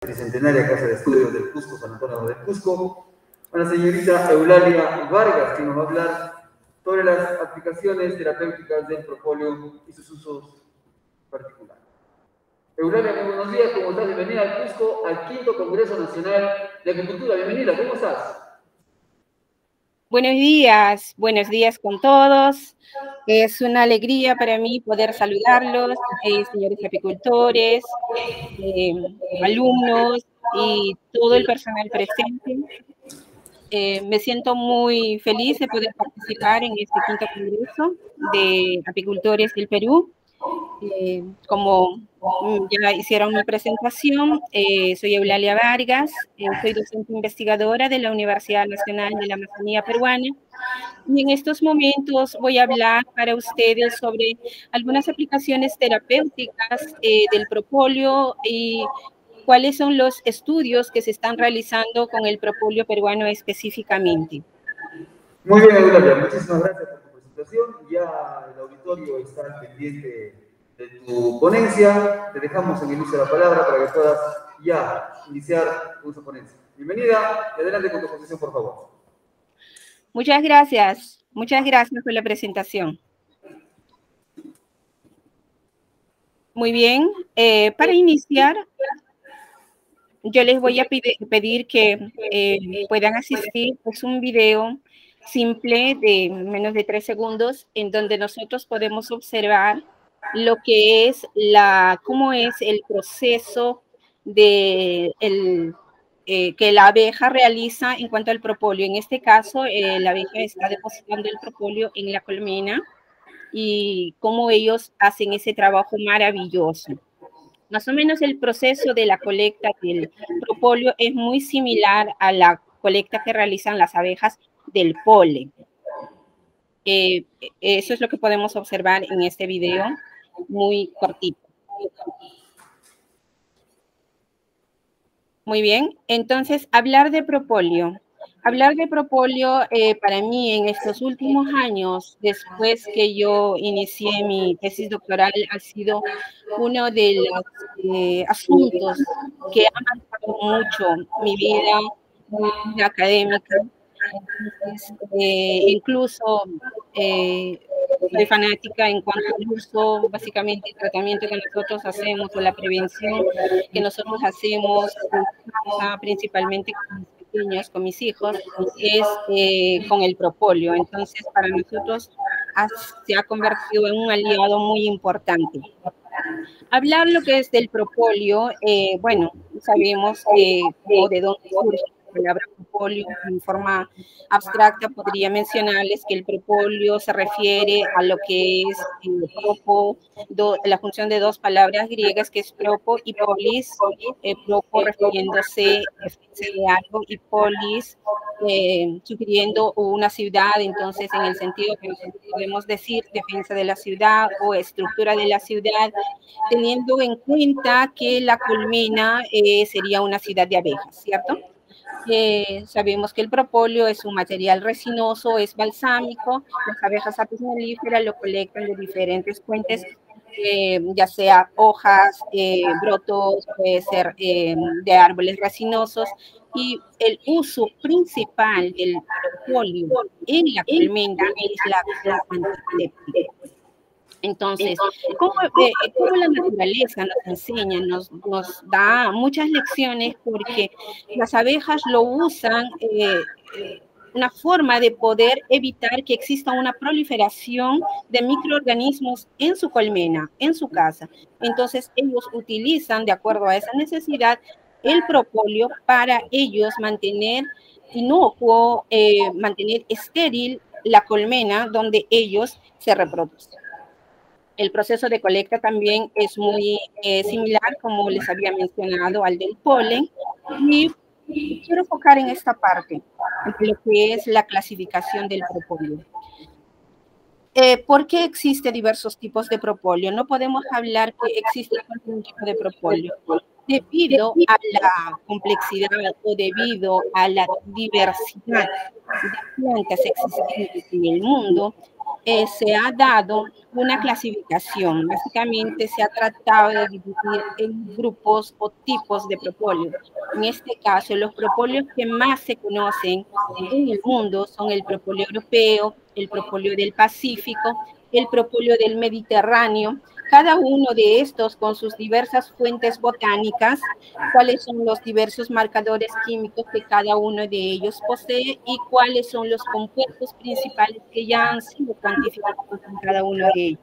tricentenaria Casa de Estudios del Cusco, San Antonio del Cusco, a la señorita Eulalia Vargas, que nos va a hablar sobre las aplicaciones terapéuticas del propóleo y sus usos particulares. Eulalia, muy buenos días, ¿cómo estás? Bienvenida al Cusco, al quinto Congreso Nacional de Agricultura. Bienvenida, ¿cómo estás? Buenos días con todos. Es una alegría para mí poder saludarlos, señores apicultores, alumnos y todo el personal presente. Me siento muy feliz de poder participar en este quinto Congreso de Apicultores del Perú. Como ya hicieron mi presentación, soy Eulalia Vargas, soy docente investigadora de la Universidad Nacional de la Amazonía Peruana, y en estos momentos voy a hablar para ustedes sobre algunas aplicaciones terapéuticas del propóleo y cuáles son los estudios que se están realizando con el propóleo peruano específicamente. Muy bien, Eulalia, muchísimas gracias por tu presentación. Ya el auditorio está pendiente de tu ponencia. Te dejamos en el uso de la palabra para que puedas ya iniciar con su ponencia. Bienvenida y adelante con tu exposición, por favor. Muchas gracias por la presentación. Muy bien, para iniciar, yo les voy a pedir que puedan asistir. Es un video simple de menos de 3 segundos en donde nosotros podemos observar lo que es cómo es el proceso de que la abeja realiza en cuanto al propóleo. En este caso, la abeja está depositando el propóleo en la colmena y cómo ellos hacen ese trabajo maravilloso. Más o menos el proceso de la colecta del propóleo es muy similar a la colecta que realizan las abejas del polen. Eso es lo que podemos observar en este video, muy cortito. Muy bien, entonces hablar de propóleo. Hablar de propóleo para mí en estos últimos años, después que yo inicié mi tesis doctoral, ha sido uno de los asuntos que ha marcado mucho mi vida académica. Entonces, incluso soy fanática en cuanto al uso, básicamente el tratamiento que nosotros hacemos o la prevención que nosotros hacemos principalmente con mis pequeños, con mis hijos, es con el propóleo. Entonces, para nosotros se ha convertido en un aliado muy importante. Hablar lo que es del propóleo, bueno, sabemos de dónde surge la palabra propóleo. En forma abstracta podría mencionarles que el propóleo se refiere a lo que es propo, la función de dos palabras griegas que es propo y polis. Propo refiriéndose a defensa de algo y polis sugiriendo una ciudad. Entonces, en el sentido que podemos decir defensa de la ciudad o estructura de la ciudad, teniendo en cuenta que la colmena sería una ciudad de abejas, ¿cierto? Sabemos que el propóleo es un material resinoso, es balsámico. Las abejas apis mellifera lo colectan de diferentes fuentes, ya sea hojas, brotos, puede ser de árboles resinosos. Y el uso principal del propóleo en la colmena es la acción antiséptica. Entonces, ¿cómo la naturaleza nos enseña, nos da muchas lecciones? Porque las abejas lo usan una forma de poder evitar que exista una proliferación de microorganismos en su colmena, en su casa. Entonces, ellos utilizan, de acuerdo a esa necesidad, el propóleo para ellos mantener inocuo, mantener estéril la colmena donde ellos se reproducen. El proceso de colecta también es muy similar, como les había mencionado, al del polen. Y quiero enfocar en esta parte, en lo que es la clasificación del propóleo. ¿Por qué existen diversos tipos de propóleo? No podemos hablar que existe un tipo de propóleo. Debido a la complejidad o debido a la diversidad de plantas existentes en el mundo, se ha dado una clasificación. Básicamente se ha tratado de dividir en grupos o tipos de propóleo. En este caso, los propóleos que más se conocen en el mundo son el propóleo europeo, el propóleo del Pacífico, el propóleo del Mediterráneo, cada uno de estos con sus diversas fuentes botánicas, cuáles son los diversos marcadores químicos que cada uno de ellos posee y cuáles son los compuestos principales que ya han sido cuantificados en cada uno de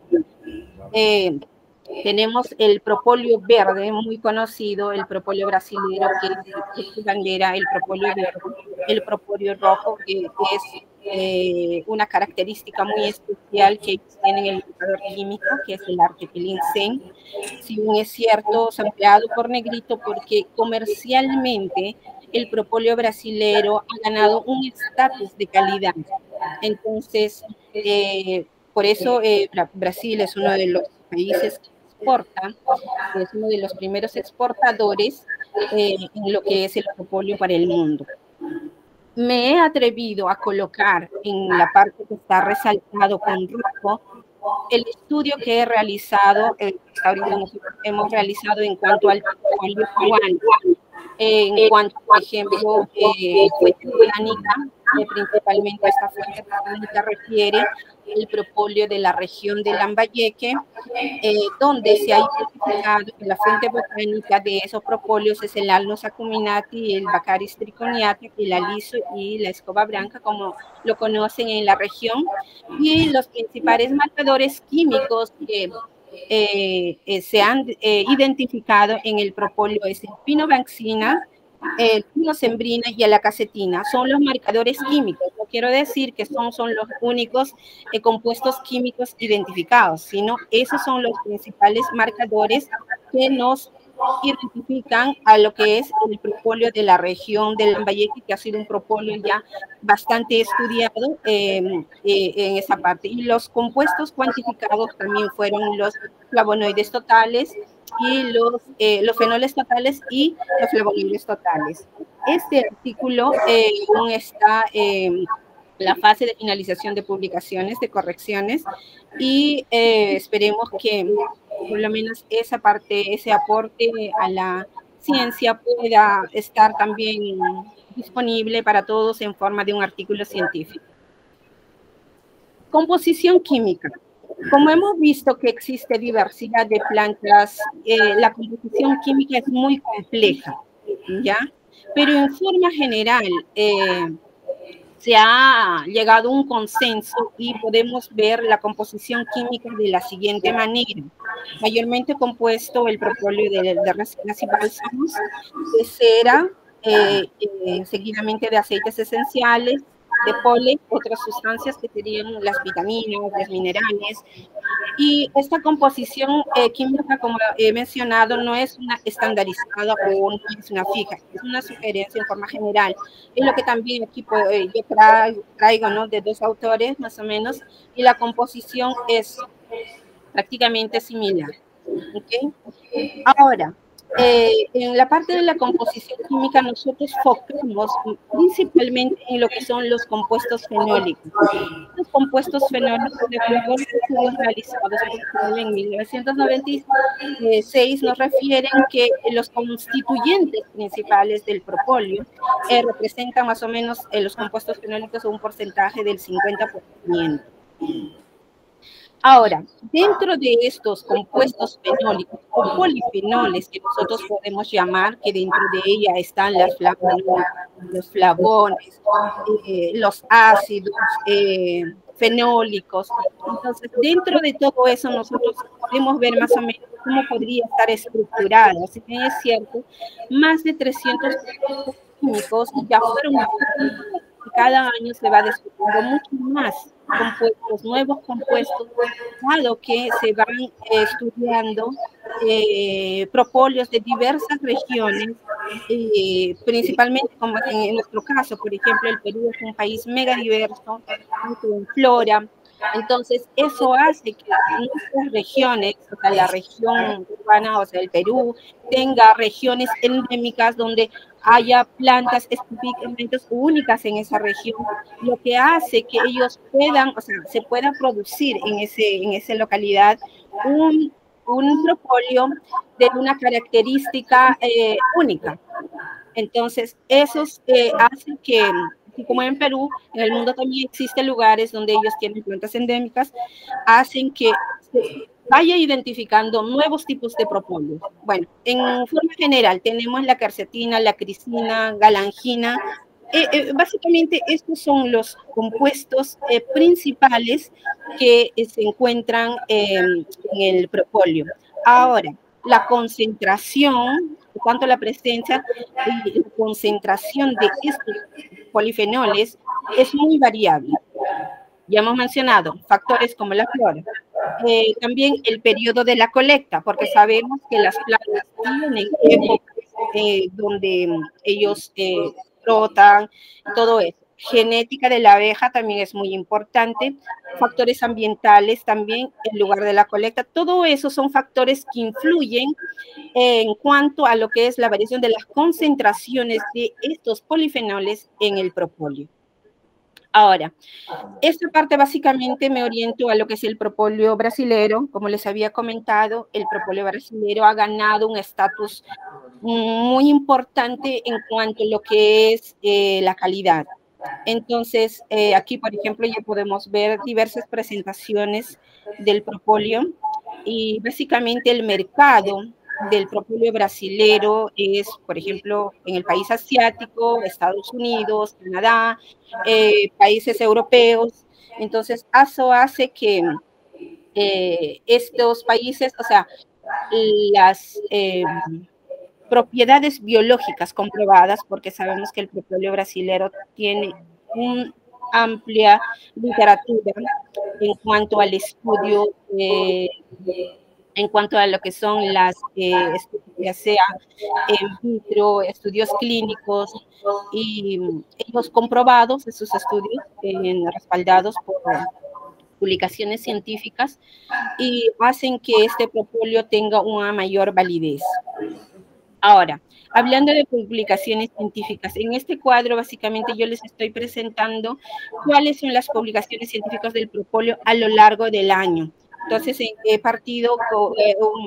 ellos. Tenemos el propóleo verde, muy conocido, el propóleo brasilero, que es su bandera, el propóleo verde, el propóleo rojo, que es una característica muy especial que ellos tienen el marcador químico, que es el artepilinsen. Si bien es cierto, se ha empleado por negrito porque comercialmente el propóleo brasilero ha ganado un estatus de calidad. Entonces, por eso Brasil es uno de los países que exporta, es uno de los primeros exportadores en lo que es el propóleo para el mundo. Me he atrevido a colocar en la parte que está resaltado con rojo el estudio que he realizado, ahorita hemos realizado en cuanto al propóleo cubano, en cuanto, por ejemplo, fuente botánica, principalmente esta fuente botánica refiere el propóleo de la región de Lambayeque, donde se ha identificado que la fuente botánica de esos propóleos es el Alnus acuminati, el Baccharis triconiata, el aliso y la escoba blanca, como lo conocen en la región, y los principales marcadores químicos que se han identificado en el propóleo es el pinobanxina, el pinosembrina y la casetina. Son los marcadores químicos. No quiero decir que son los únicos compuestos químicos identificados, sino esos son los principales marcadores que nos identifican a lo que es el propóleo de la región del Lambayeque, que ha sido un propóleo ya bastante estudiado en esa parte. Y los compuestos cuantificados también fueron los flavonoides totales y los fenoles totales y los flavonoides totales. Este artículo aún está en la fase de finalización de publicaciones, de correcciones, y esperemos que por lo menos esa parte, ese aporte a la ciencia pueda estar también disponible para todos en forma de un artículo científico. Composición química. Como hemos visto que existe diversidad de plantas, la composición química es muy compleja, ¿ya? Pero en forma general, se ha llegado a un consenso y podemos ver la composición química de la siguiente manera. Mayormente compuesto el propóleo de resinas y bálsamos, de cera, seguidamente de aceites esenciales, de polen, otras sustancias que serían las vitaminas, los minerales. Y esta composición química, como he mencionado, no es una estandarizada o no es una fija, es una sugerencia en forma general. Es lo que también aquí yo traigo, ¿no?, de dos autores más o menos, y la composición es prácticamente similar. ¿Okay? Ahora, en la parte de la composición química nosotros focamos principalmente en lo que son los compuestos fenólicos. Los compuestos fenólicos, de acuerdo a los estudios realizados en 1996, nos refieren que los constituyentes principales del propóleo representan más o menos los compuestos fenólicos un porcentaje del 50%. Ahora, dentro de estos compuestos fenólicos o polifenoles que nosotros podemos llamar, que dentro de ella están las flavonoides, los flavones, los ácidos fenólicos. Entonces, dentro de todo eso nosotros podemos ver más o menos cómo podría estar estructurado. Si bien es cierto, más de 300 químicos ya fueron y cada año se va descubriendo mucho más compuestos, nuevos compuestos, dado que se van estudiando propóleos de diversas regiones, principalmente como en nuestro caso, por ejemplo, el Perú es un país mega diverso, tanto en flora, Entonces, eso hace que nuestras regiones, o sea, la región urbana, o sea, el Perú, tenga regiones endémicas donde haya plantas específicamente únicas en esa región, lo que hace que ellos puedan, o sea, se pueda producir en esa localidad un propóleo de una característica única. Entonces, eso hace que, así como en Perú, en el mundo también existen lugares donde ellos tienen plantas endémicas, hacen que se vaya identificando nuevos tipos de propóleos. Bueno, en forma general tenemos la quercetina, la crisina, galangina. Básicamente estos son los compuestos principales que se encuentran en el propóleo. Ahora, la concentración, tanto la presencia y la concentración de estos polifenoles es muy variable. Ya hemos mencionado factores como la flora. También el periodo de la colecta, porque sabemos que las plantas tienen épocas donde ellos brotan, todo eso. Genética de la abeja también es muy importante, factores ambientales también, el lugar de la colecta, todo eso son factores que influyen en cuanto a lo que es la variación de las concentraciones de estos polifenoles en el propóleo. Ahora, esta parte básicamente me oriento a lo que es el propóleo brasilero. Como les había comentado, el propóleo brasilero ha ganado un estatus muy importante en cuanto a lo que es la calidad. Entonces, aquí, por ejemplo, ya podemos ver diversas presentaciones del propóleo y básicamente el mercado del propóleo brasilero es, por ejemplo, en el país asiático, Estados Unidos, Canadá, países europeos. Entonces, eso hace que estos países, o sea, las propiedades biológicas comprobadas, porque sabemos que el propóleo brasilero tiene una amplia literatura en cuanto al estudio, en cuanto a lo que son las, ya sea en vitro, estudios clínicos, y ellos comprobados, esos estudios respaldados por publicaciones científicas, y hacen que este propóleo tenga una mayor validez. Ahora, hablando de publicaciones científicas, en este cuadro básicamente yo les estoy presentando cuáles son las publicaciones científicas del propóleo a lo largo del año. Entonces, he partido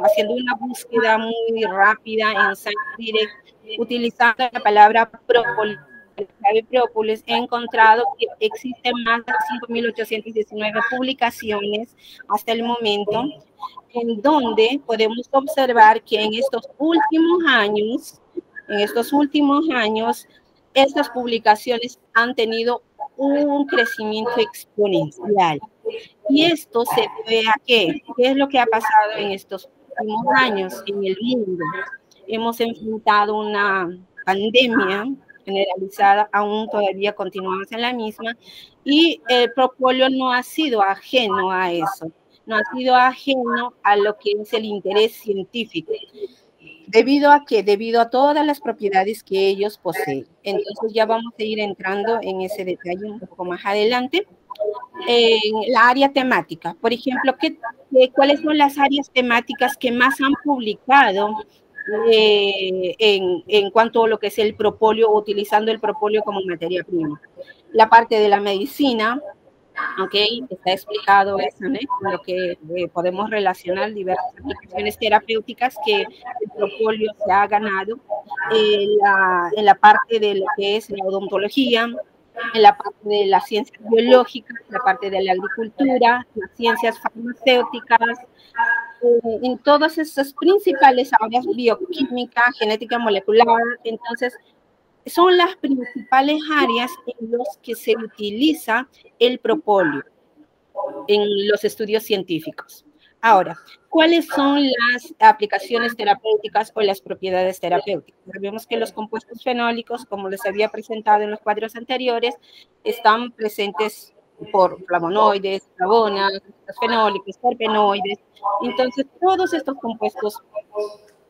haciendo una búsqueda muy rápida en Science Direct, utilizando la palabra propóleo. He encontrado que existen más de 5.819 publicaciones hasta el momento, en donde podemos observar que en estos últimos años, estas publicaciones han tenido un crecimiento exponencial. Y esto se debe a ¿qué? ¿Qué es lo que ha pasado en estos últimos años en el mundo? Hemos enfrentado una pandemia generalizada, aún todavía continuamos en la misma, y el propóleo no ha sido ajeno a eso, no ha sido ajeno a lo que es el interés científico. ¿Debido a qué? Debido a todas las propiedades que ellos poseen. Entonces ya vamos a ir entrando en ese detalle un poco más adelante. En la área temática, por ejemplo, ¿cuáles son las áreas temáticas que más han publicado en cuanto a lo que es el propóleo, utilizando el propóleo como materia prima? La parte de la medicina, ¿ok? Está explicado eso, ¿no? Con lo que podemos relacionar diversas aplicaciones terapéuticas que el propóleo se ha ganado en la parte de lo que es la odontología, en la parte de las ciencias biológicas, la parte de la agricultura, las ciencias farmacéuticas, en todas esas principales áreas, bioquímica, genética molecular. Entonces, son las principales áreas en las que se utiliza el propóleo en los estudios científicos. Ahora, ¿cuáles son las aplicaciones terapéuticas o las propiedades terapéuticas? Sabemos que los compuestos fenólicos, como les había presentado en los cuadros anteriores, están presentes por flavonoides, flavonas, fenólicos, terpenoides. Entonces, todos estos compuestos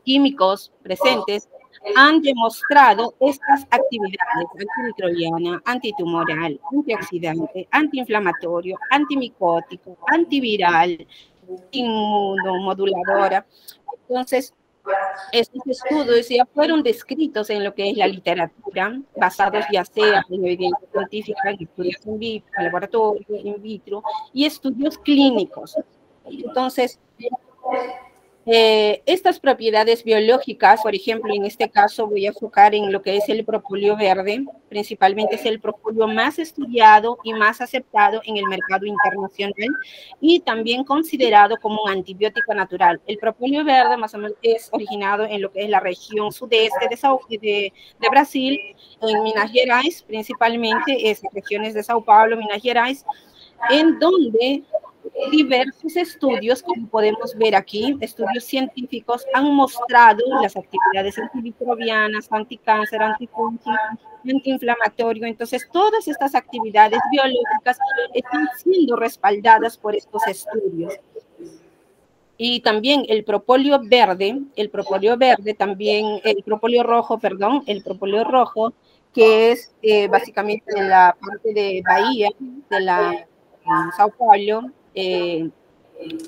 químicos presentes han demostrado estas actividades: antimicrobiana, antitumoral, antioxidante, antiinflamatorio, antimicótico, antiviral, inmunomoduladora. Entonces, estos estudios ya fueron descritos en lo que es la literatura, basados ya sea en evidencia científica, en estudios in vitro, en laboratorio, in vitro, y estudios clínicos. Entonces, estas propiedades biológicas, por ejemplo, en este caso voy a enfocar en lo que es el propóleo verde, principalmente es el propóleo más estudiado y más aceptado en el mercado internacional y también considerado como un antibiótico natural. El propóleo verde más o menos es originado en lo que es la región sudeste de Brasil, en Minas Gerais, principalmente esas regiones de Sao Paulo, Minas Gerais, en donde diversos estudios, como podemos ver aquí, estudios científicos han mostrado las actividades antimicrobianas, anticáncer, antifúngico, antiinflamatorio. Entonces, todas estas actividades biológicas están siendo respaldadas por estos estudios. Y también el propóleo verde también, el propóleo rojo, perdón, el propóleo rojo, que es básicamente de la parte de Bahía, de la Sao Paulo,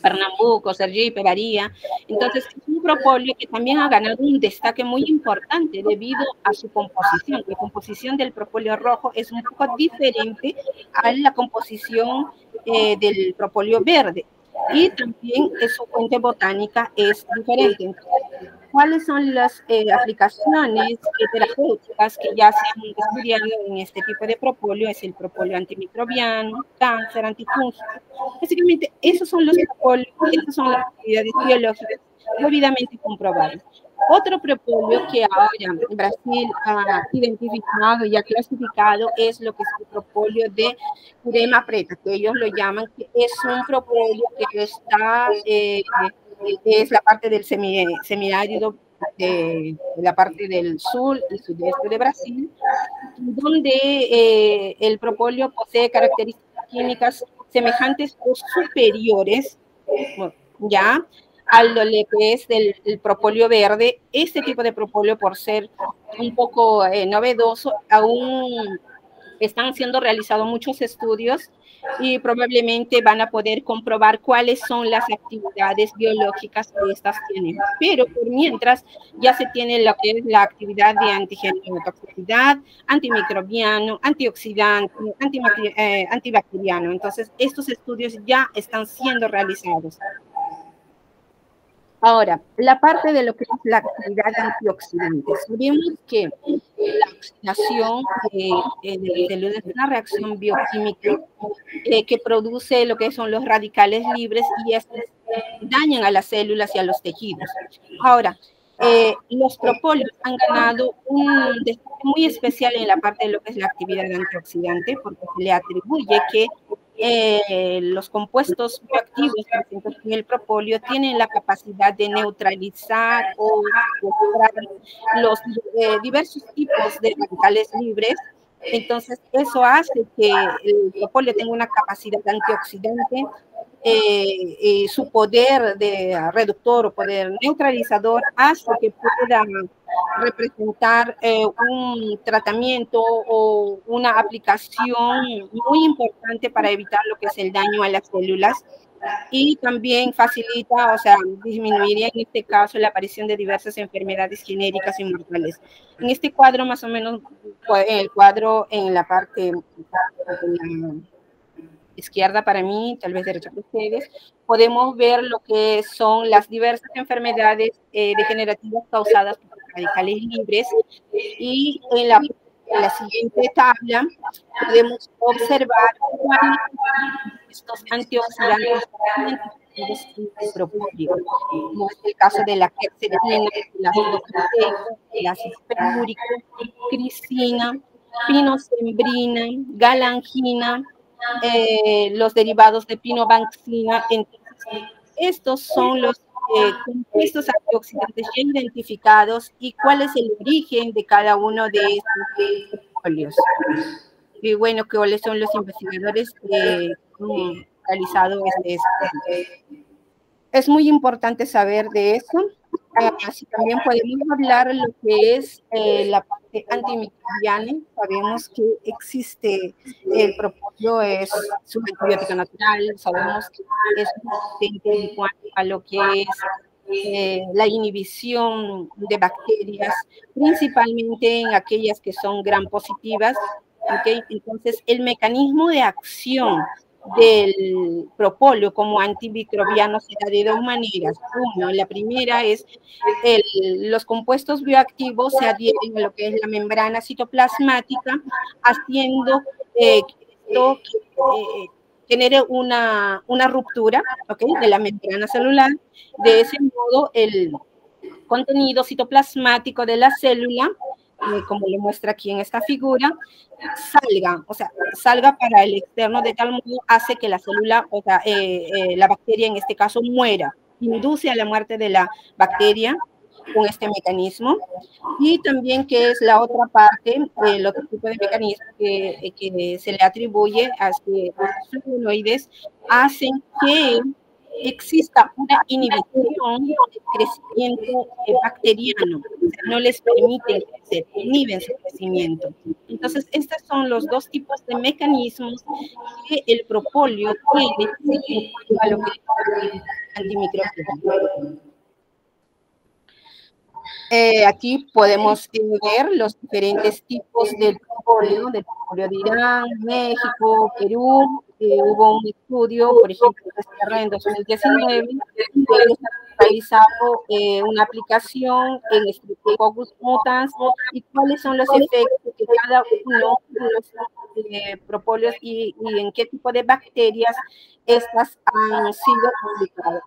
Pernambuco, Sergipe, Bahía. Entonces, es un propóleo que también ha ganado un destaque muy importante debido a su composición. La composición del propóleo rojo es un poco diferente a la composición del propóleo verde. Y también su fuente botánica es diferente. Entonces, ¿cuáles son las aplicaciones terapéuticas que ya se han estudiado en este tipo de propóleo? Es el propóleo antimicrobiano, cáncer, antifúngico. Básicamente, esos son los propóleos, esas son las actividades biológicas debidamente comprobadas. Otro propóleo que ahora Brasil ha identificado y ha clasificado es lo que es el propóleo de Jurema preta, que ellos lo llaman, que es un propóleo que está, es la parte del semiárido de la parte del sur y sudeste de Brasil, donde el propóleo posee características químicas semejantes o superiores, ya, a lo que es el propóleo verde. Este tipo de propóleo, por ser un poco novedoso, aún están siendo realizados muchos estudios y probablemente van a poder comprobar cuáles son las actividades biológicas que estas tienen. Pero por mientras ya se tiene lo que es la actividad de antigenotoxicidad, antimicrobiano, antioxidante, antibacteriano. Entonces, estos estudios ya están siendo realizados. Ahora, la parte de lo que es la actividad antioxidante. Sabemos que la oxidación de las células es una reacción bioquímica que produce lo que son los radicales libres y estos dañan a las células y a los tejidos. Ahora, los propóleos han ganado un destaque muy especial en la parte de lo que es la actividad antioxidante, porque se le atribuye que los compuestos bioactivos presentes en el propóleo tienen la capacidad de neutralizar o los diversos tipos de radicales libres. Entonces, eso hace que el propóleo tenga una capacidad antioxidante, su poder de reductor o poder neutralizador hace que pueda representar un tratamiento o una aplicación muy importante para evitar lo que es el daño a las células y también facilita, o sea, disminuiría en este caso la aparición de diversas enfermedades genéricas y mortales. En este cuadro, más o menos, el cuadro en la parte de la izquierda para mí, tal vez derecha para ustedes, podemos ver lo que son las diversas enfermedades degenerativas causadas por radicales libres y en la siguiente tabla podemos observar cuáles son estos antioxidantes identificados en el propóleo, como es el caso de la quercetina, el ácido proteico, el ácido perúrico, crisina, pinosembrina, galangina, los derivados de pinobanxina. Entonces, estos son los compuestos antioxidantes ya identificados y cuál es el origen de cada uno de estos propóleos. Y bueno, cuáles son los investigadores que han realizado este estudio. Es muy importante saber de eso. Así también podemos hablar lo que es la parte antimicrobiana. Sabemos que existe, el propóleo es un antibiótico natural, sabemos que es un potente en cuanto a lo que es la inhibición de bacterias, principalmente en aquellas que son gram positivas. ¿Okay? Entonces, el mecanismo de acción del propóleo como antimicrobiano se da de dos maneras. Uno, la primera es los compuestos bioactivos se adhieren a lo que es la membrana citoplasmática, haciendo que esto genere una ruptura, ¿okay?, de la membrana celular. De ese modo, el contenido citoplasmático de la célula, como lo muestra aquí en esta figura, salga para el externo, de tal modo hace que la célula, o sea, la bacteria en este caso muera, induce a la muerte de la bacteria con este mecanismo. Y también, que es la otra parte, el otro tipo de mecanismo que se le atribuye a que los flavonoides hacen que exista una inhibición del crecimiento bacteriano, o sea, no les permiten crecer, inhiben su crecimiento. Entonces, estos son los dos tipos de mecanismos que el propóleo tiene en cuanto a lo que es antimicrobiano. Aquí podemos ver los diferentes tipos del propóleo de Irán, México, Perú. Hubo un estudio, por ejemplo, que se cerró en 2019, que ellos han realizado una aplicación en Streptococcus mutans y cuáles son los efectos que cada uno de los propóleos y en qué tipo de bacterias estas han sido aplicadas.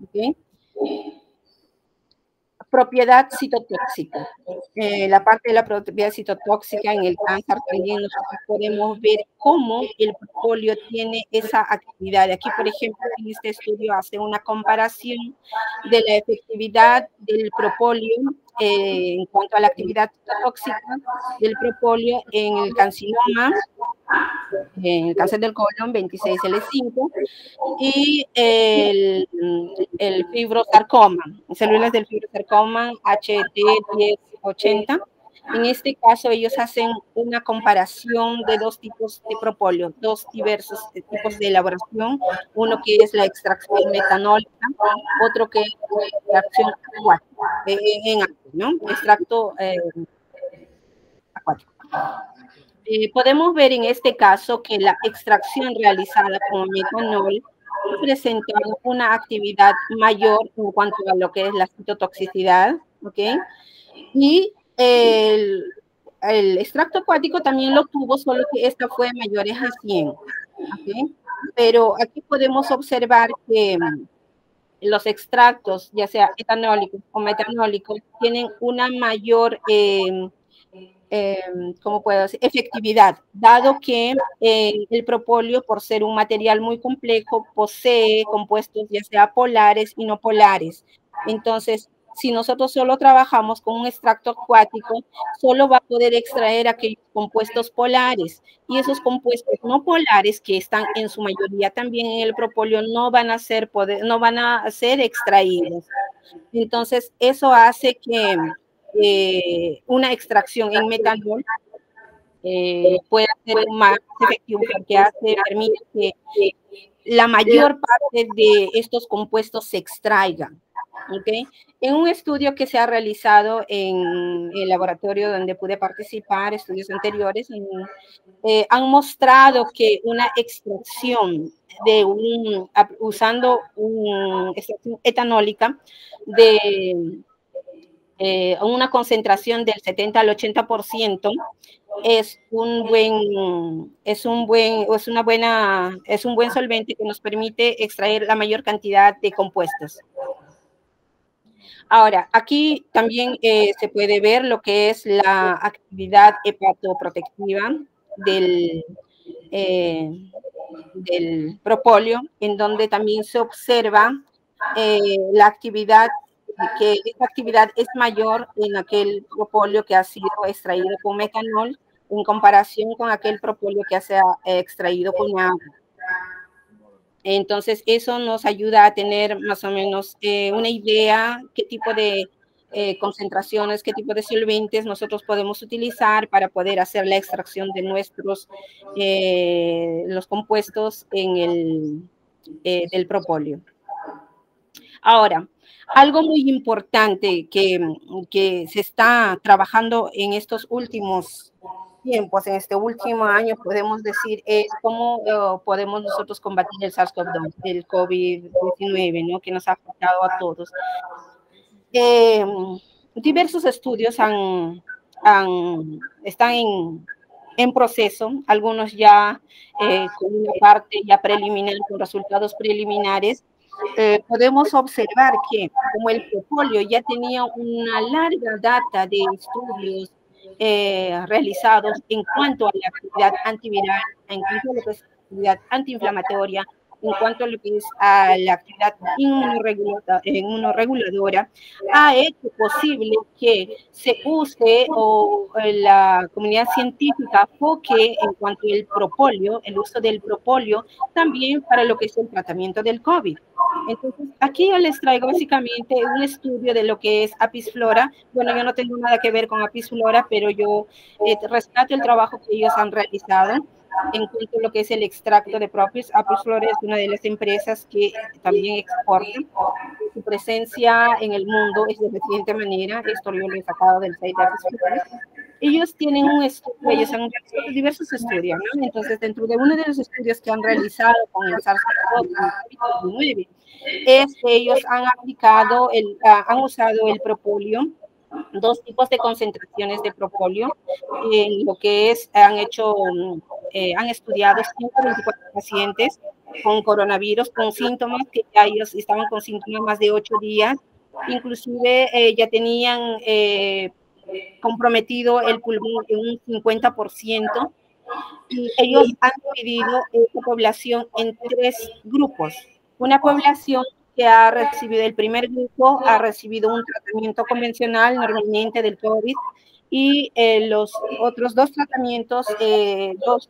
¿Okay? Propiedad citotóxica. La parte de la propiedad citotóxica en el cáncer también nosotros podemos ver cómo el propóleo tiene esa actividad. Aquí, por ejemplo, en este estudio hace una comparación de la efectividad del propóleo en cuanto a la actividad citotóxica del propóleo en el carcinoma, en el cáncer del colon 26L5, y el fibrosarcoma, células del fibrosarcoma HT1080. En este caso, ellos hacen una comparación de dos tipos de propóleo, dos diversos tipos de elaboración, uno que es la extracción metanólica, otro que es la extracción acuática, en agua, ¿no? Extracto acuático. Podemos ver en este caso que la extracción realizada con metanol ha presentado una actividad mayor en cuanto a lo que es la citotoxicidad, ¿ok? Y el extracto acuático también lo tuvo, solo que esta fue mayores a 100, ¿ok? Pero aquí podemos observar que los extractos, ya sea etanólicos o metanólicos, tienen una mayor ¿cómo puedo decir?, efectividad, dado que el propóleo, por ser un material muy complejo, posee compuestos ya sea polares y no polares. Entonces, si nosotros solo trabajamos con un extracto acuático, solo va a poder extraer aquellos compuestos polares, y esos compuestos no polares, que están en su mayoría también en el propóleo, no van a ser extraídos. Entonces, eso hace que una extracción en metanol pueda ser más efectivo, porque permite que la mayor parte de estos compuestos se extraigan. ¿Okay? En un estudio que se ha realizado en el laboratorio donde pude participar, estudios anteriores, han mostrado que una extracción usando una extracción etanólica de una concentración del 70 al 80% es un buen solvente que nos permite extraer la mayor cantidad de compuestos. Ahora, aquí también se puede ver lo que es la actividad hepatoprotectiva del propóleo, en donde también se observa la actividad, que esta actividad es mayor en aquel propóleo que ha sido extraído con metanol en comparación con aquel propóleo que se ha extraído con agua. Entonces, eso nos ayuda a tener más o menos una idea qué tipo de concentraciones, qué tipo de solventes nosotros podemos utilizar para poder hacer la extracción de los compuestos del propóleo. Ahora, algo muy importante que se está trabajando en estos últimos tiempos, en este último año, podemos decir, es cómo podemos nosotros combatir el SARS-CoV-2, el COVID-19, ¿no? Que nos ha afectado a todos. Diversos estudios están en proceso, algunos ya con una parte ya preliminar, con resultados preliminares. Podemos observar que como el propóleo ya tenía una larga data de estudios realizados en cuanto a la actividad antiviral, en cuanto a lo que es actividad antiinflamatoria, en cuanto a lo que es a la actividad inmunorreguladora, ha hecho posible que se use o la comunidad científica foque en cuanto al propóleo, el uso del propóleo, también para lo que es el tratamiento del COVID. Entonces, aquí yo les traigo básicamente un estudio de lo que es Apis flora. Bueno, yo no tengo nada que ver con Apis flora, pero yo rescato el trabajo que ellos han realizado en cuanto a lo que es el extracto de Apis. Apis flora es una de las empresas que también exporta. Su presencia en el mundo es de la siguiente manera. Esto yo lo he sacado del site de Apis flora. Ellos tienen un estudio, ellos han realizado diversos estudios, ¿no? Entonces, dentro de uno de los estudios que han realizado con el SARS-CoV, con el COVID-19, es que ellos han han usado el propóleo, dos tipos de concentraciones de propóleo, lo que es, han estudiado 124 pacientes con coronavirus, con síntomas que ya ellos estaban con síntomas más de 8 días, inclusive ya tenían comprometido el pulmón en un 50%, y ellos han dividido esta población en 3 grupos. Una población que ha recibido, el primer grupo ha recibido un tratamiento convencional normalmente del COVID, y los otros 2 tratamientos, otros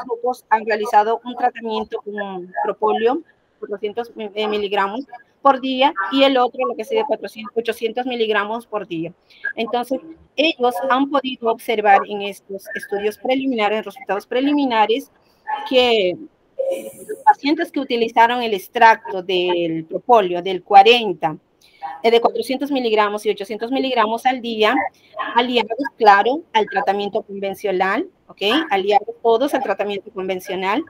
grupos han realizado un tratamiento con propóleo, 400 miligramos por día, y el otro lo que sería 800 miligramos por día. Entonces, ellos han podido observar en estos estudios preliminares, resultados preliminares, que los pacientes que utilizaron el extracto del propóleo del 40, de 400 miligramos y 800 miligramos al día, aliados, claro, al tratamiento convencional, ¿ok? Aliados todos al tratamiento convencional,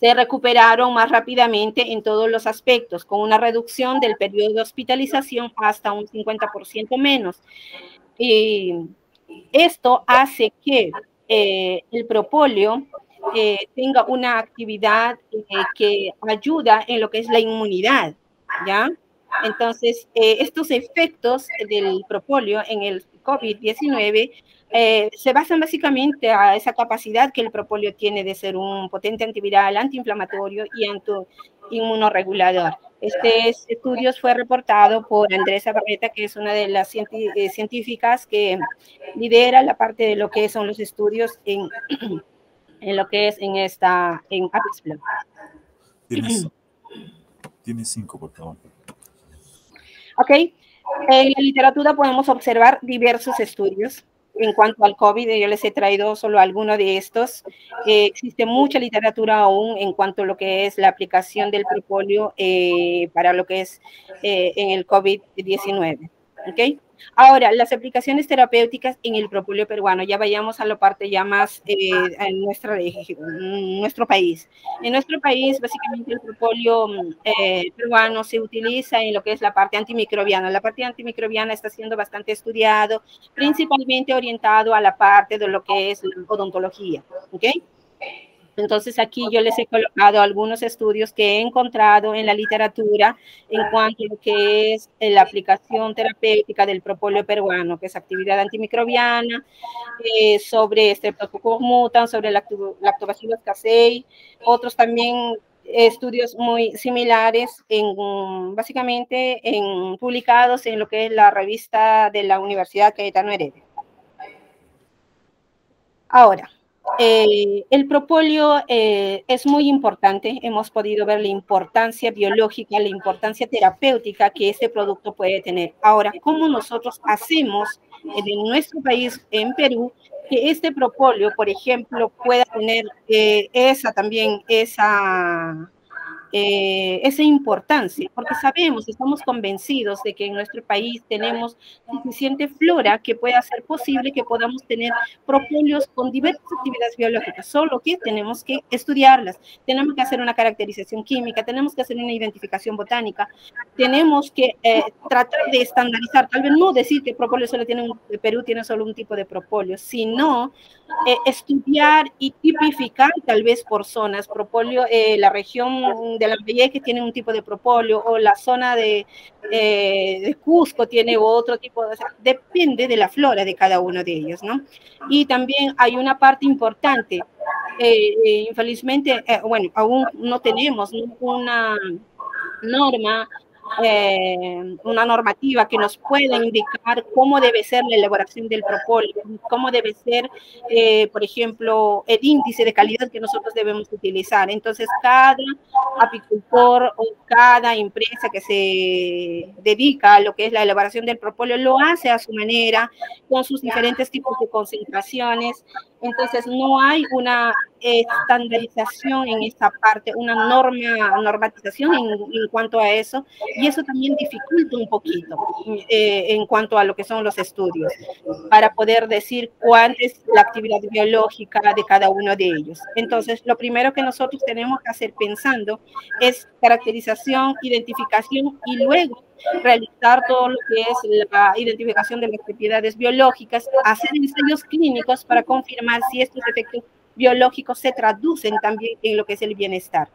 se recuperaron más rápidamente en todos los aspectos, con una reducción del periodo de hospitalización hasta un 50% menos. Y esto hace que el propóleo tenga una actividad que ayuda en lo que es la inmunidad, ¿ya? Entonces, estos efectos del propóleo en el COVID-19 se basan básicamente a esa capacidad que el propóleo tiene de ser un potente antiviral, antiinflamatorio y anti-inmunoregulador. Este estudio fue reportado por Andresa Barreta, que es una de las científicas que lidera la parte de lo que son los estudios en lo que es en Apis flora. Tienes 5, por favor. Ok. En la literatura podemos observar diversos estudios en cuanto al COVID. Yo les he traído solo alguno de estos. Existe mucha literatura aún en cuanto a lo que es la aplicación del propóleo para lo que es en el COVID-19. ¿Ok? Ahora, las aplicaciones terapéuticas en el propóleo peruano. Ya vayamos a la parte ya más en nuestro país. En nuestro país, básicamente, el propóleo peruano se utiliza en lo que es la parte antimicrobiana. La parte antimicrobiana está siendo bastante estudiado, principalmente orientado a la parte de lo que es la odontología. ¿Ok? Entonces, aquí yo les he colocado algunos estudios que he encontrado en la literatura en cuanto a lo que es la aplicación terapéutica del propóleo peruano, que es actividad antimicrobiana, sobre Streptococcus mutans, sobre Lactobacillus casei, otros también estudios muy similares, básicamente publicados en lo que es la revista de la Universidad Cayetano Heredia. Ahora, El propóleo es muy importante. Hemos podido ver la importancia biológica, la importancia terapéutica que este producto puede tener. Ahora, ¿cómo nosotros hacemos en nuestro país, en Perú, que este propóleo, por ejemplo, pueda tener esa importancia? Porque sabemos, estamos convencidos de que en nuestro país tenemos suficiente flora que pueda hacer posible que podamos tener propóleos con diversas actividades biológicas, solo que tenemos que estudiarlas, tenemos que hacer una caracterización química, tenemos que hacer una identificación botánica, tenemos que tratar de estandarizar, tal vez no decir que propóleo solo tiene Perú tiene solo un tipo de propóleo, sino estudiar y tipificar tal vez por zonas, propóleo, la región de Lambayeque tiene un tipo de propóleo, o la zona de Cusco tiene otro tipo, o sea, depende de la flora de cada uno de ellos, ¿no? Y también hay una parte importante, infelizmente, bueno, aún no tenemos una norma, una normativa que nos pueda indicar cómo debe ser la elaboración del propóleo, cómo debe ser, por ejemplo, el índice de calidad que nosotros debemos utilizar. Entonces, cada apicultor o cada empresa que se dedica a lo que es la elaboración del propóleo lo hace a su manera, con sus diferentes tipos de concentraciones. Entonces, no hay una estandarización en esta parte, una normatización en cuanto a eso, y eso también dificulta un poquito en cuanto a lo que son los estudios, para poder decir cuál es la actividad biológica de cada uno de ellos. Entonces, lo primero que nosotros tenemos que hacer pensando es caracterización, identificación y luego realizar todo lo que es la identificación de las propiedades biológicas, hacer ensayos clínicos para confirmar si estos efectos biológicos se traducen también en lo que es el bienestar.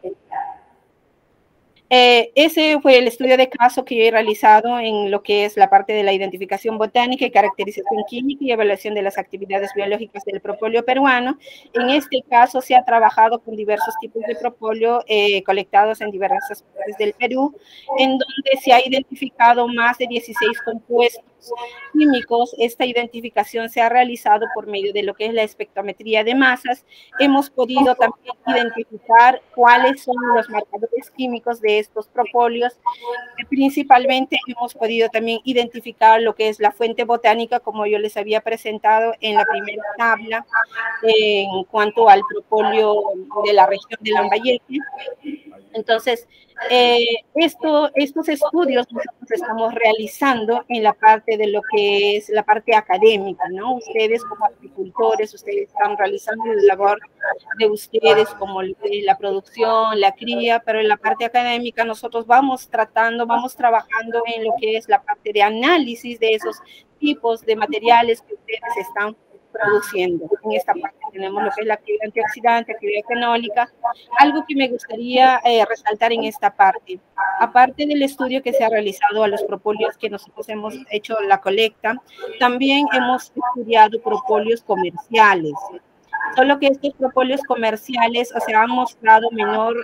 Ese fue el estudio de caso que he realizado en lo que es la parte de la identificación botánica y caracterización química y evaluación de las actividades biológicas del propóleo peruano. En este caso se ha trabajado con diversos tipos de propóleo colectados en diversas partes del Perú, en donde se ha identificado más de 16 compuestos químicos. Esta identificación se ha realizado por medio de lo que es la espectrometría de masas. Hemos podido también identificar cuáles son los marcadores químicos de estos propóleos. Principalmente hemos podido también identificar lo que es la fuente botánica, como yo les había presentado en la primera tabla, en cuanto al propóleo de la región de Lambayeque. Entonces, estos estudios nosotros estamos realizando en la parte de lo que es la parte académica, ¿no? Ustedes como agricultores, ustedes están realizando la labor de ustedes como la producción, la cría, pero en la parte académica nosotros vamos trabajando en lo que es la parte de análisis de esos tipos de materiales que ustedes están produciendo. En esta parte tenemos lo que es la actividad antioxidante, actividad fenólica. Algo que me gustaría resaltar en esta parte, aparte del estudio que se ha realizado a los propóleos que nosotros hemos hecho la colecta, también hemos estudiado propóleos comerciales. Solo que estos propóleos comerciales, o sea, han mostrado menor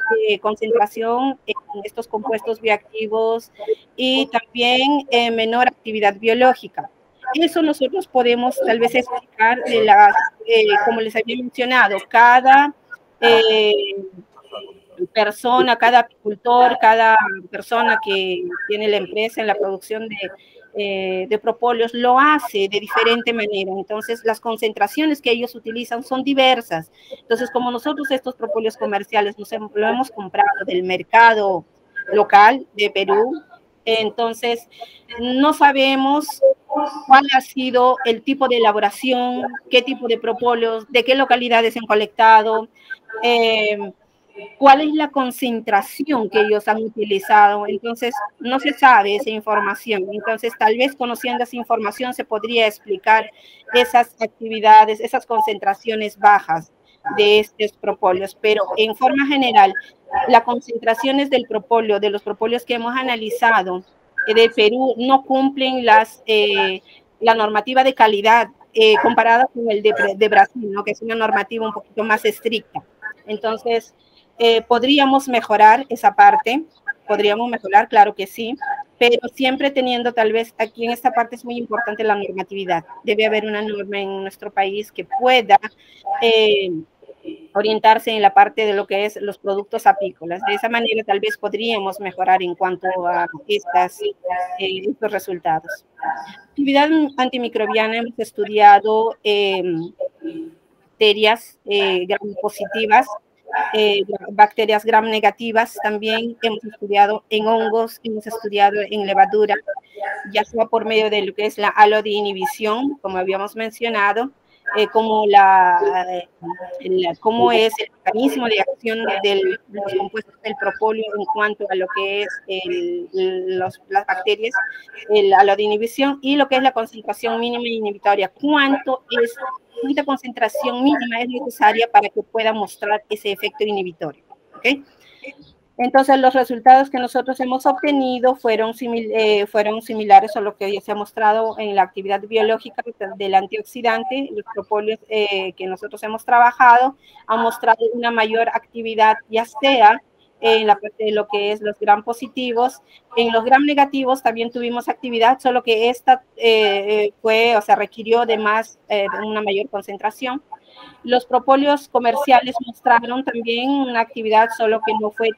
concentración en estos compuestos bioactivos y también menor actividad biológica. Eso nosotros podemos tal vez explicar de las, como les había mencionado, cada persona, cada apicultor, cada persona que tiene la empresa en la producción de propóleos lo hace de diferente manera. Entonces, las concentraciones que ellos utilizan son diversas. Entonces, como nosotros estos propóleos comerciales lo hemos comprado del mercado local de Perú, entonces no sabemos cuál ha sido el tipo de elaboración, qué tipo de propóleos, de qué localidades han colectado, cuál es la concentración que ellos han utilizado. Entonces, no se sabe esa información. Entonces, tal vez conociendo esa información se podría explicar esas actividades, esas concentraciones bajas de estos propóleos. Pero en forma general, las concentraciones del propóleo, de los propóleos que hemos analizado de Perú, no cumplen la normativa de calidad comparada con el de Brasil, ¿no? Que es una normativa un poquito más estricta. Entonces, podríamos mejorar esa parte, podríamos mejorar, claro que sí, pero siempre teniendo tal vez, aquí en esta parte es muy importante la normatividad. Debe haber una norma en nuestro país que pueda orientarse en la parte de lo que es los productos apícolas. De esa manera tal vez podríamos mejorar en cuanto a estos resultados. Actividad antimicrobiana, hemos estudiado bacterias gram positivas, bacterias gram negativas, también hemos estudiado en hongos, hemos estudiado en levadura, ya sea por medio de lo que es la halodinhibición, como habíamos mencionado, cómo es el mecanismo de acción de los compuestos del propóleo en cuanto a lo que es las bacterias, la halodinhibición, y lo que es la concentración mínima inhibitoria, cuánta concentración mínima es necesaria para que pueda mostrar ese efecto inhibitorio. ¿Okay? Entonces, los resultados que nosotros hemos obtenido fueron similares a lo que ya se ha mostrado en la actividad biológica del antioxidante. Los propóleos que nosotros hemos trabajado han mostrado una mayor actividad, ya sea en la parte de lo que es los gram positivos. En los gram negativos también tuvimos actividad, solo que esta requirió de una mayor concentración. Los propóleos comerciales mostraron también una actividad, solo que no fue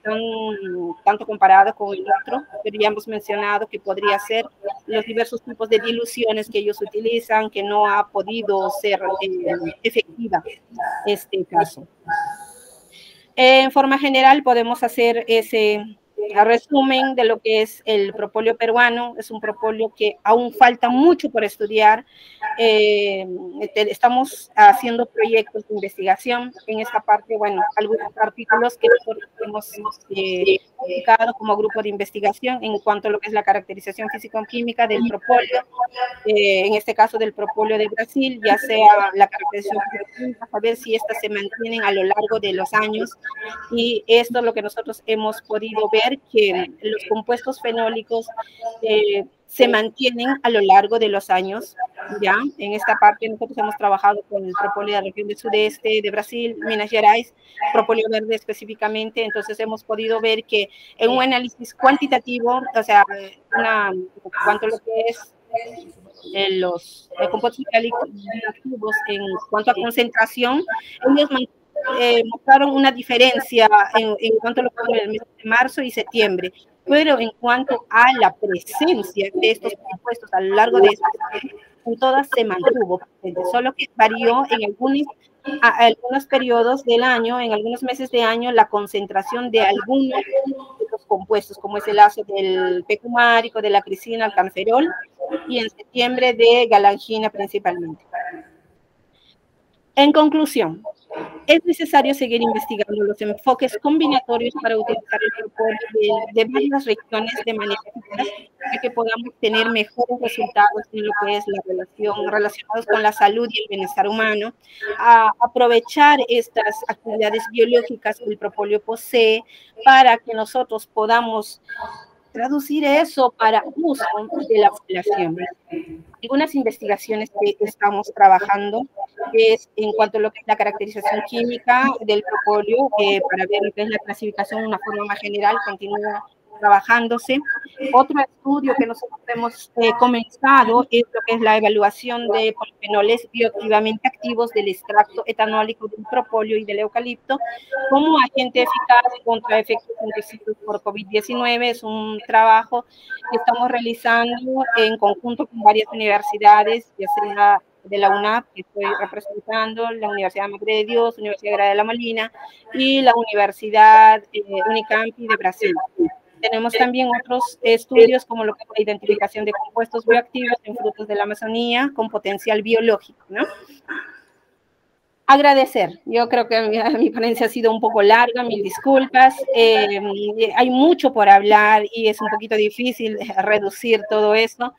tanto comparado con el otro, pero ya hemos mencionado que podría ser los diversos tipos de diluciones que ellos utilizan, que no ha podido ser efectiva este caso. En forma general podemos hacer ese resumen de lo que es el propóleo peruano. Es un propóleo que aún falta mucho por estudiar. Estamos haciendo proyectos de investigación en esta parte, bueno, algunos artículos que nosotros hemos publicado como grupo de investigación en cuanto a lo que es la caracterización físico-química del propóleo, en este caso del propóleo de Brasil, ya sea la caracterización físico-química, a ver si estas se mantienen a lo largo de los años, y esto es lo que nosotros hemos podido ver, que los compuestos fenólicos se mantienen a lo largo de los años. Ya, en esta parte nosotros hemos trabajado con el propóleo de la región del sudeste de Brasil, Minas Gerais, propóleo verde específicamente. Entonces hemos podido ver que en un análisis cuantitativo, o sea, cuanto a lo que es los compuestos activos en cuanto a concentración, ellos mostraron una diferencia en cuanto a lo que fue en el mes de marzo y septiembre, pero en cuanto a la presencia de estos compuestos a lo largo de en todas se mantuvo presente, solo que varió en algunos periodos del año, en algunos meses de año, la concentración de algunos de los compuestos, como es el ácido del pecumárico, de la crisina, el canferol, y en septiembre de galangina principalmente. En conclusión, es necesario seguir investigando los enfoques combinatorios para utilizar el propóleo de varias regiones de manera eficaz para que podamos tener mejores resultados en lo que es la relación relacionados con la salud y el bienestar humano, a aprovechar estas actividades biológicas que el propóleo posee para que nosotros podamos traducir eso para uso de la población. Algunas investigaciones que estamos trabajando es en cuanto a lo que es la caracterización química del propóleo, para ver lo que es la clasificación de una forma más general, continúa trabajándose. Otro estudio que nosotros hemos comenzado es lo que es la evaluación de polifenoles bioactivamente activos del extracto etanólico del propóleo y del eucalipto como agente eficaz contra efectos inducidos por COVID-19. Es un trabajo que estamos realizando en conjunto con varias universidades, ya sea de la UNAP, que estoy representando, la Universidad Madre de Dios, Universidad Agraria de la Molina y la Universidad Unicampi de Brasil. Tenemos también otros estudios como lo que es la identificación de compuestos bioactivos en frutos de la Amazonía con potencial biológico, ¿no? Agradecer. Yo creo que mi ponencia ha sido un poco larga, mil disculpas. Hay mucho por hablar y es un poquito difícil reducir todo esto.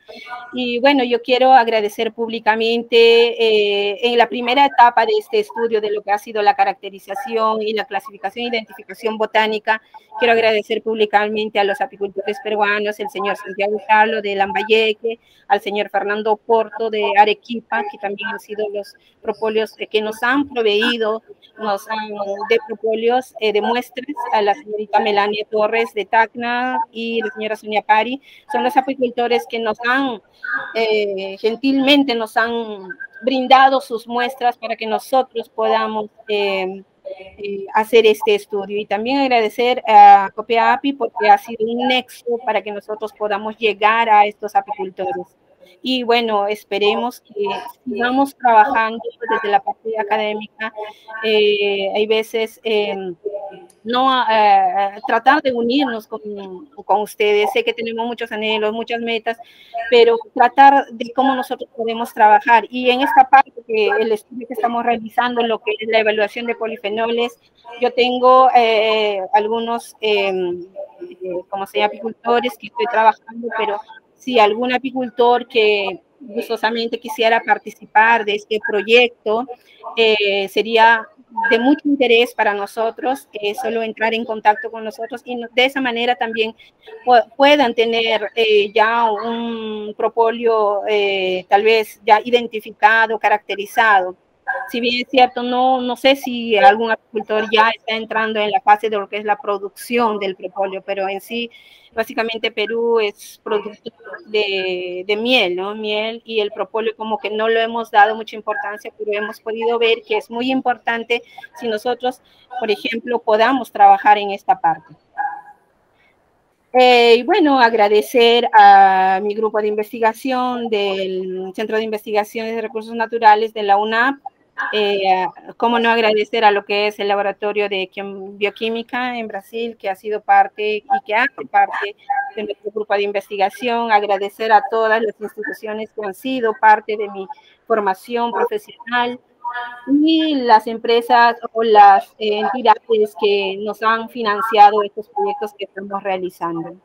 Y bueno, yo quiero agradecer públicamente en la primera etapa de este estudio de lo que ha sido la caracterización y la clasificación e identificación botánica. Quiero agradecer públicamente a los apicultores peruanos, el señor Santiago Carlo de Lambayeque, al señor Fernando Porto de Arequipa, que también han sido los propóleos que nos han han proveído de propóleos, de muestras, a la señorita Melania Torres de Tacna y la señora Sonia Pari. Son los apicultores que nos han, gentilmente nos han brindado sus muestras para que nosotros podamos hacer este estudio. Y también agradecer a Copiapi porque ha sido un nexo para que nosotros podamos llegar a estos apicultores. Y bueno, esperemos que sigamos trabajando desde la parte académica. Hay veces tratar de unirnos con ustedes. Sé que tenemos muchos anhelos, muchas metas, pero tratar de cómo nosotros podemos trabajar. Y en esta parte, el estudio que estamos realizando, lo que es la evaluación de polifenoles, yo tengo algunos, como se llama, apicultores que estoy trabajando, pero si algún apicultor que gustosamente quisiera participar de este proyecto, sería de mucho interés para nosotros, solo entrar en contacto con nosotros y de esa manera también puedan tener ya un propóleo tal vez ya identificado, caracterizado. Si bien es cierto, no sé si algún apicultor ya está entrando en la fase de lo que es la producción del propóleo, pero en sí, básicamente Perú es productor de miel, ¿no? Miel, y el propóleo como que no lo hemos dado mucha importancia, pero hemos podido ver que es muy importante si nosotros, por ejemplo, podamos trabajar en esta parte. Y bueno, agradecer a mi grupo de investigación del Centro de Investigaciones de Recursos Naturales de la UNAP. Cómo no agradecer a lo que es el laboratorio de bioquímica en Brasil, que ha sido parte y que hace parte de nuestro grupo de investigación. Agradecer a todas las instituciones que han sido parte de mi formación profesional y las empresas o las entidades que nos han financiado estos proyectos que estamos realizando.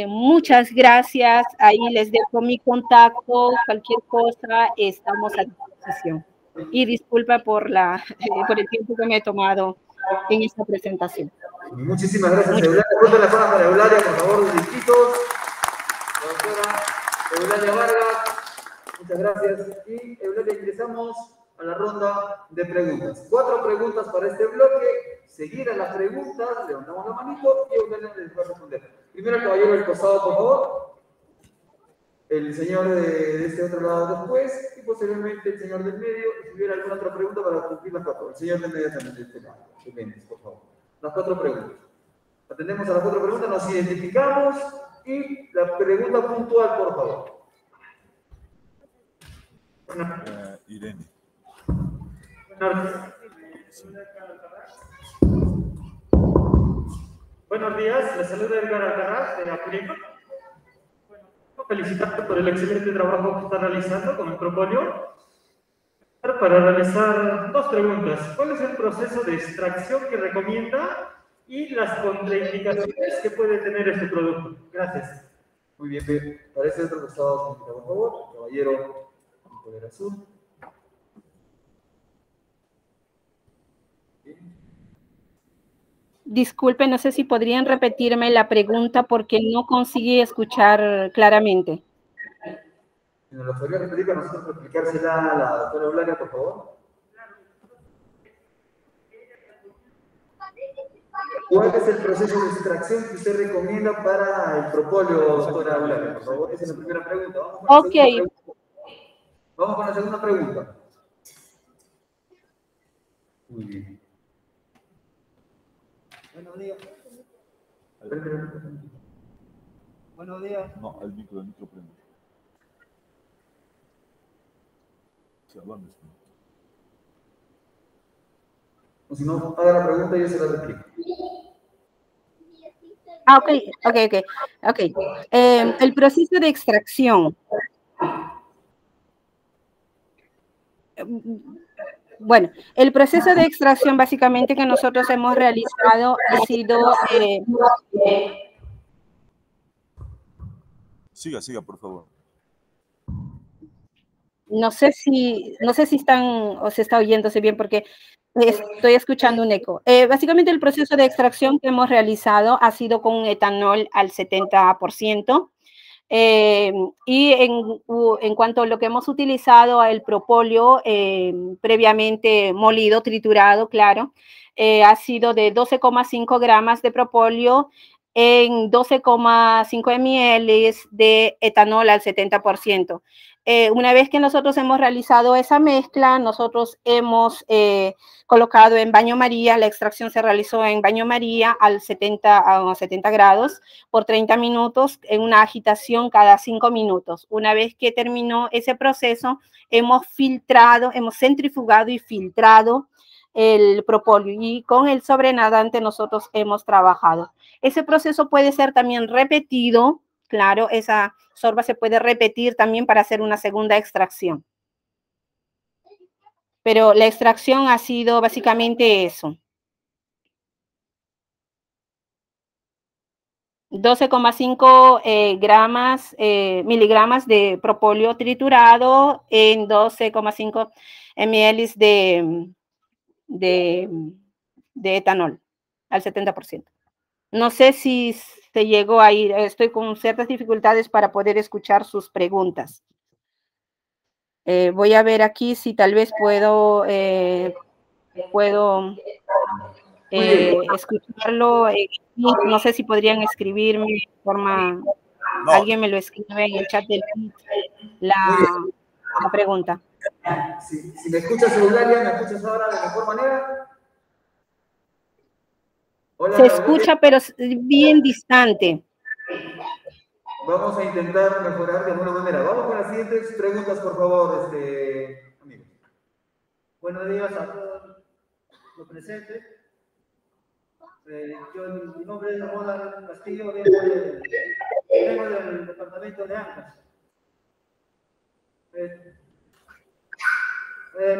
Muchas gracias. Ahí les dejo mi contacto. Cualquier cosa, estamos a disposición. Y disculpa por el tiempo que me he tomado en esta presentación. Muchísimas gracias, Eulalia. Corta la palabra para Eulalia, por favor, los disquitos. La doctora Eulalia Vargas, muchas gracias. Y Eulalia, ingresamos a la ronda de preguntas. 4 preguntas para este bloque. Seguir a las preguntas, levantamos la manito y Eulalia les va a responder. Primero el caballero del costado, por favor. El señor de este otro lado después, y posteriormente el señor del medio, si hubiera alguna otra pregunta para cumplir las 4. El señor del medio también de este lado. Por favor. Las 4 preguntas. Atendemos a las 4 preguntas, nos identificamos y la pregunta puntual, por favor. Irene. Buenos días, les saluda Edgar Alcaraz de Apurímac. Felicitarte por el excelente trabajo que está realizando con el propóleo. Para realizar 2 preguntas. ¿Cuál es el proceso de extracción que recomienda y las contraindicaciones que puede tener este producto? Gracias. Muy bien, para ese otro costado, por favor, caballero con poder azul. Disculpe, no sé si podrían repetirme la pregunta porque no conseguí escuchar claramente. Si nos lo podría repetir para nosotros explicársela a la doctora Eulalia, por favor. ¿Cuál es el proceso de extracción que usted recomienda para el propóleo, doctora Eulalia? Por favor, esa es la primera pregunta. Vamos con la segunda pregunta. Muy bien. Buenos días. Buenos días. No, el micro prende. O si no, haga la pregunta y yo se la replico. Ok. El proceso de extracción. Bueno, el proceso de extracción básicamente que nosotros hemos realizado ha sido... Siga, por favor. No sé si están o se está oyéndose bien porque estoy escuchando un eco. Básicamente el proceso de extracción que hemos realizado ha sido con un etanol al 70%. Y en cuanto a lo que hemos utilizado, el propóleo previamente molido, triturado, claro, ha sido de 12,5 gramos de propóleo en 12,5 ml de etanol al 70%. Una vez que nosotros hemos realizado esa mezcla, nosotros hemos colocado en baño María, la extracción se realizó en baño María a 70 grados por 30 minutos en una agitación cada 5 minutos. Una vez que terminó ese proceso, hemos filtrado, hemos centrifugado y filtrado el propóleo y con el sobrenadante nosotros hemos trabajado. Ese proceso puede ser también repetido, claro, esa sorba se puede repetir también para hacer una segunda extracción. Pero la extracción ha sido básicamente eso. 12,5 miligramos de propóleo triturado en 12,5 ml de etanol al 70%. No sé si se llegó a ir, estoy con ciertas dificultades para poder escuchar sus preguntas. Voy a ver aquí si tal vez puedo escucharlo. No sé si podrían escribirme de forma... No. Alguien me lo escribe en el chat del la pregunta. Si me escuchas, Eulalia, ¿me escuchas ahora de mejor manera? Hola, se escucha, pero bien distante. Vamos a intentar mejorar de alguna manera. Vamos con las siguientes preguntas, por favor, amigo. Buenos días a todos los presentes. Mi nombre es Roland Castillo, vengo del departamento de Ancas.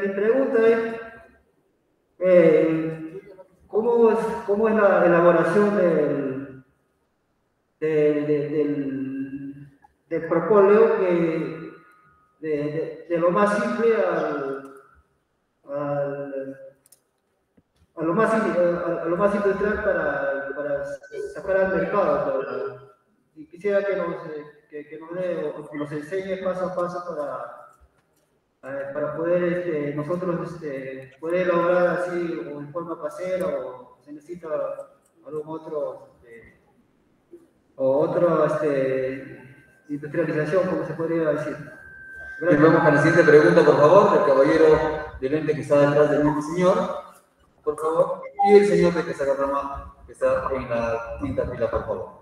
Mi pregunta es, ¿cómo es la elaboración del propóleo de lo más simple a lo más industrial para sacar al mercado? Y quisiera que nos enseñe paso a paso para poder nosotros poder elaborar así o en forma casera, o se necesita algún otro industrialización, como se podría decir. Gracias. Vamos a la siguiente pregunta, por favor, del caballero de lente que está detrás de mí, señor, por favor, y el señor de Quesagarrama, que está en la quinta fila, por favor.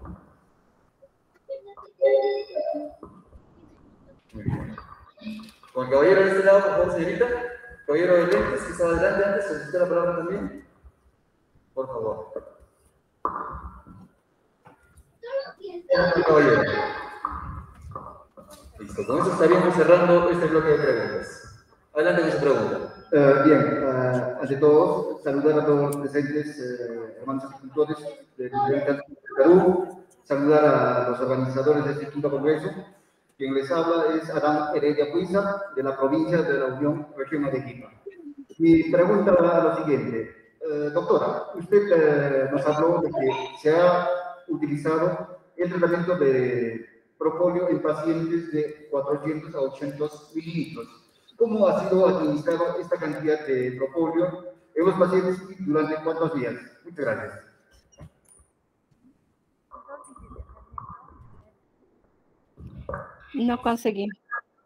Muy bien. Con el caballero de este lado, por favor, señorita. Caballero de lentes, que estaba adelante antes, solicita la palabra también. Por favor. Caballero. Listo, con eso estaríamos cerrando este bloque de preguntas. Adelante con su pregunta. Bien, ante todo, saludar a todos los presentes, hermanos agricultores del Perú, saludar a los organizadores de este quinto congreso. Quien les habla es Adán Heredia Puiza, de la provincia de la Unión Región Arequipa. Mi pregunta va a lo siguiente. Doctora, usted nos habló de que se ha utilizado el tratamiento de propóleo en pacientes de 400 a 800 mililitros. ¿Cómo ha sido administrado esta cantidad de propóleo en los pacientes y durante cuántos días? Muchas gracias. No conseguí.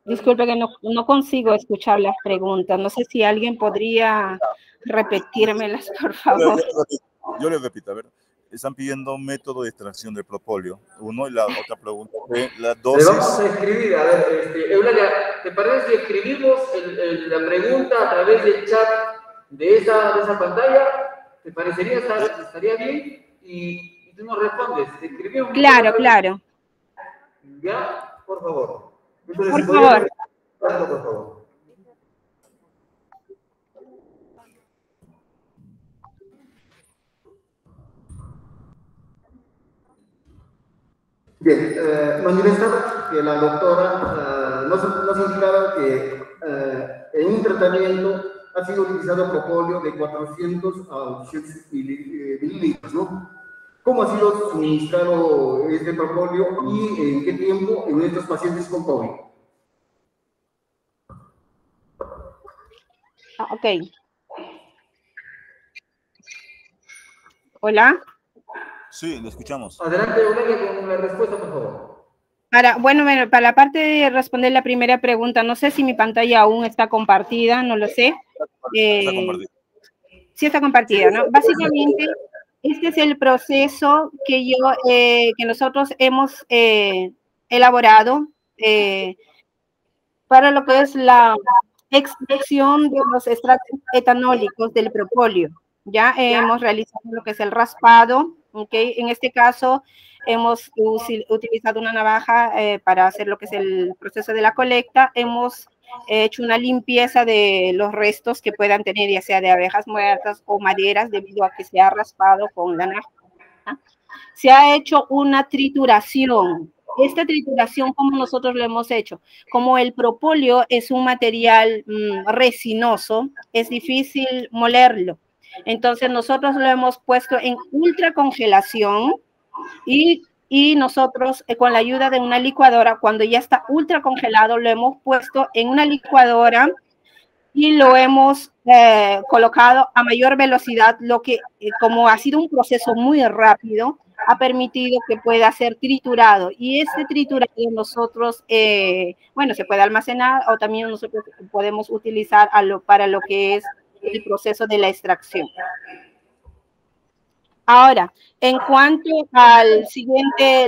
Disculpe que no consigo escuchar las preguntas. No sé si alguien podría repetírmelas, por favor. Yo le repito, a ver. Están pidiendo un método de extracción del propóleo. Uno, y la otra pregunta es la dosis. Le vamos a escribir, a ver, Eulalia, ¿te parece si escribimos la pregunta a través del chat de esa pantalla? ¿Te parecería? ¿Estaría bien? Y tú nos respondes. ¿Escribimos? Claro, claro. ¿Ya? Por favor. Entonces, por favor. Por favor. Bien, manifestaba que la doctora nos indicaba que en un tratamiento ha sido utilizado propóleo de 400 a 800 mililitros, ¿no? ¿Cómo ha sido suministrado este propóleo y en qué tiempo en estos pacientes con COVID? Ok. Hola. Sí, le escuchamos. Adelante, Eulalia, con la respuesta, por favor. Bueno, para la parte de responder la primera pregunta, no sé si mi pantalla aún está compartida, no lo sé. Está compartido. Sí está compartida, ¿no? Básicamente, este es el proceso que nosotros hemos elaborado para lo que es la extracción de los extractos etanólicos del propóleo. Ya hemos realizado lo que es el raspado, ¿ok? En este caso, hemos utilizado una navaja para hacer lo que es el proceso de la colecta. Hemos hecho una limpieza de los restos que puedan tener, ya sea de abejas muertas o maderas, debido a que se ha raspado con la navaja. Se ha hecho una trituración. Esta trituración, ¿cómo nosotros lo hemos hecho? Como el propóleo es un material resinoso, es difícil molerlo. Entonces, nosotros lo hemos puesto en ultracongelación y nosotros, con la ayuda de una licuadora, cuando ya está ultracongelado, lo hemos puesto en una licuadora y lo hemos colocado a mayor velocidad, lo que, como ha sido un proceso muy rápido, ha permitido que pueda ser triturado. Y este triturado nosotros, bueno, se puede almacenar o también nosotros podemos utilizar para lo que es el proceso de la extracción. Ahora, en cuanto a la siguiente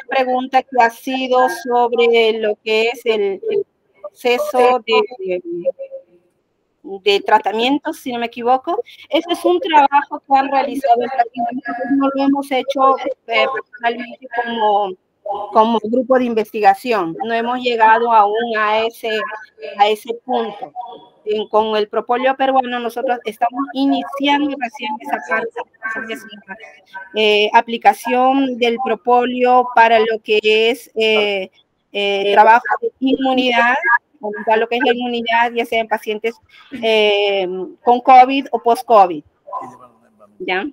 pregunta que ha sido sobre lo que es el proceso de tratamiento, si no me equivoco. Ese es un trabajo que han realizado, no lo hemos hecho personalmente como grupo de investigación, no hemos llegado aún a ese punto. Con el propóleo peruano nosotros estamos iniciando recién esa parte, aplicación del propóleo para lo que es trabajo de inmunidad, aumentar lo que es la inmunidad, ya sea en pacientes con COVID o post-COVID, ¿ya?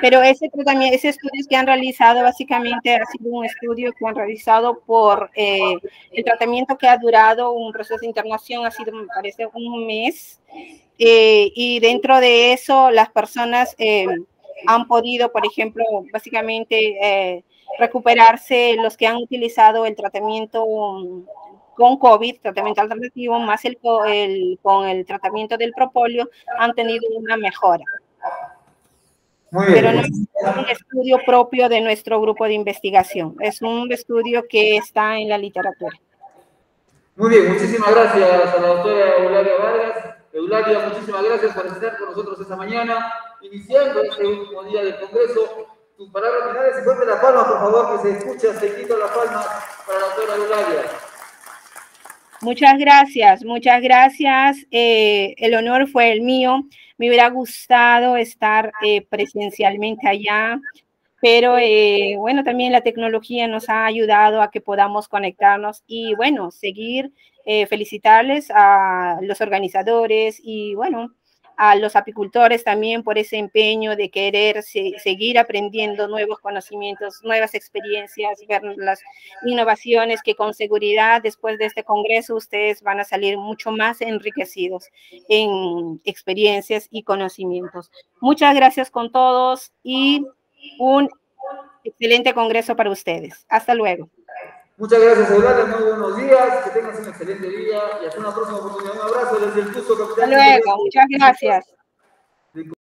Pero ese estudio que han realizado, básicamente ha sido un estudio que han realizado por el tratamiento que ha durado, un proceso de internación, ha sido, me parece, un mes, y dentro de eso las personas han podido, por ejemplo, básicamente recuperarse los que han utilizado el tratamiento con COVID, tratamiento alternativo, más con el tratamiento del propóleo, han tenido una mejora. Muy bien. Pero no es un estudio propio de nuestro grupo de investigación, es un estudio que está en la literatura. Muy bien, muchísimas gracias a la doctora Eulalia Vargas. Eulalia, muchísimas gracias por estar con nosotros esta mañana, iniciando este último día del Congreso. Tus palabras finales y fuerte la palma, por favor, que se escucha, se quita la palma para la doctora Eulalia. Muchas gracias, muchas gracias. El honor fue el mío. Me hubiera gustado estar presencialmente allá, pero bueno, también la tecnología nos ha ayudado a que podamos conectarnos y bueno, seguir, felicitarles a los organizadores y bueno, a los apicultores también por ese empeño de querer seguir aprendiendo nuevos conocimientos, nuevas experiencias, ver las innovaciones que con seguridad después de este congreso ustedes van a salir mucho más enriquecidos en experiencias y conocimientos. Muchas gracias con todos y un excelente congreso para ustedes. Hasta luego. Muchas gracias, Eulalia. Muy buenos días. Que tengas un excelente día y hasta una próxima oportunidad. Un abrazo desde el Cusco, capital. Hasta luego. Muchas gracias.